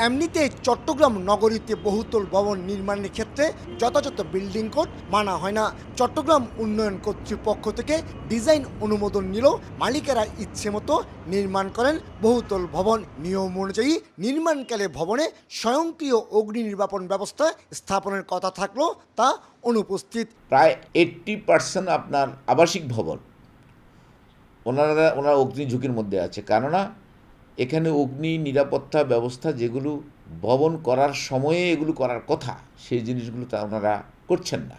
এমনিতে চট্টগ্রাম নগরীতে বহুতল ভবন নির্মাণের ক্ষেত্রে যথাযথ বিল্ডিং কোড মানা হয় না। চট্টগ্রাম উন্নয়ন কর্তৃপক্ষ থেকে ডিজাইন অনুমোদন নিলেও মালিকেরা ইচ্ছে মতো নির্মাণ করেন বহুতল ভবন। নিয়ম অনুযায়ী নির্মাণকালে ভবনে স্বয়ংক্রিয় অগ্নি নির্বাপন ব্যবস্থা স্থাপনের কথা থাকলেও তা অনুপস্থিত। প্রায় 80% আপনার আবাসিক ভবন ওনারা অগ্নি ঝুঁকির মধ্যে আছে, কেননা এখানে অগ্নি নিরাপত্তা ব্যবস্থা যেগুলো ভবন করার সময়ে এগুলো করার কথা সেই জিনিসগুলো তা ওনারা করছেন না।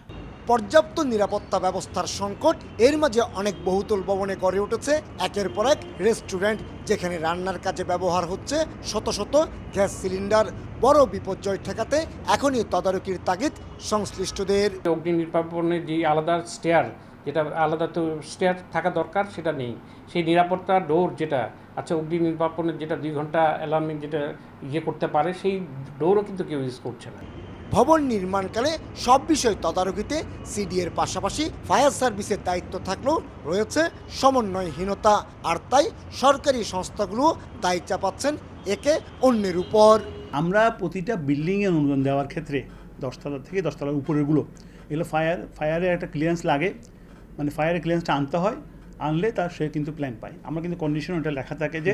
পর্যাপ্ত নিরাপত্তা ব্যবস্থার সংকট, এর মাঝে অনেক বহুতল ভবনে গড়ে উঠেছে একের পর এক রেস্টুরেন্ট, যেখানে রান্নার কাজে ব্যবহার হচ্ছে শত শত গ্যাস সিলিন্ডার। বড় বিপর্যয় ঠেকাতে এখনই তদারকির তাগিদ সংশ্লিষ্টদের। অগ্নি নির্বাপনের যে আলাদা স্টেয়ার, যেটা আলাদা তো স্টেয়ার থাকা দরকার, সেটা নেই। সেই নিরাপত্তা ডোর যেটা আচ্ছা, অগ্নি নির্বাপনের যেটা 2 ঘন্টা অ্যালার্মিং যেটা করতে পারে, সেই ডোরও কিন্তু কেউ ইউজ করছে না। ভবন নির্মাণকালে সব বিষয় তদারকিতে সিডিএর পাশাপাশি ফায়ার সার্ভিসের দায়িত্ব থাকলেও রয়েছে সমন্বয়হীনতা, আর তাই সরকারি সংস্থাগুলো দায় চাপাচ্ছেন একে অন্যের উপর। আমরা প্রতিটা বিল্ডিংয়ে অনুদান দেওয়ার ক্ষেত্রে 10 তলা থেকে 10 তলার উপরেরগুলো এগুলো ফায়ারের একটা ক্লিয়ারেন্স লাগে, মানে ফায়ারের ক্লিয়ারেন্সটা আনতে হয়, আনলে তার সে কিন্তু প্ল্যান পায়। আমরা কিন্তু কন্ডিশন ওটা লেখা থাকে যে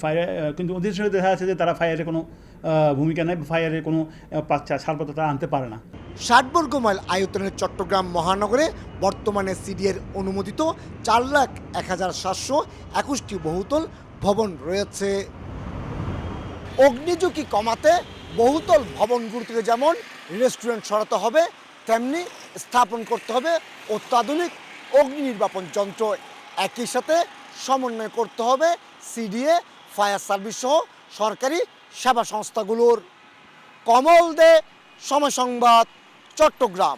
ফায়ার, কিন্তু ওদের সঙ্গে দেখা যাচ্ছে যে তারা ফায়ারের কোনো ভূমিকা নেই, ফায়ারের কোনো ছাড়পত্র তারা আনতে পারে না। 60 বর্গ মাইল আয়তনের চট্টগ্রাম মহানগরে বর্তমানে সিডিএর অনুমোদিত 4,01,721টি বহুতল ভবন রয়েছে। অগ্নিঝুঁকি কমাতে বহুতল ভবনগুলো থেকে যেমন রেস্টুরেন্ট সরাতে হবে, তেমনি স্থাপন করতে হবে অত্যাধুনিক অগ্নি নির্বাপন যন্ত্র। একই সাথে সমন্বয় করতে হবে সিডিএ, ফায়ার সার্ভিস সহ সরকারি সেবা সংস্থাগুলোর। কমল দে, সময় সংবাদ, চট্টগ্রাম।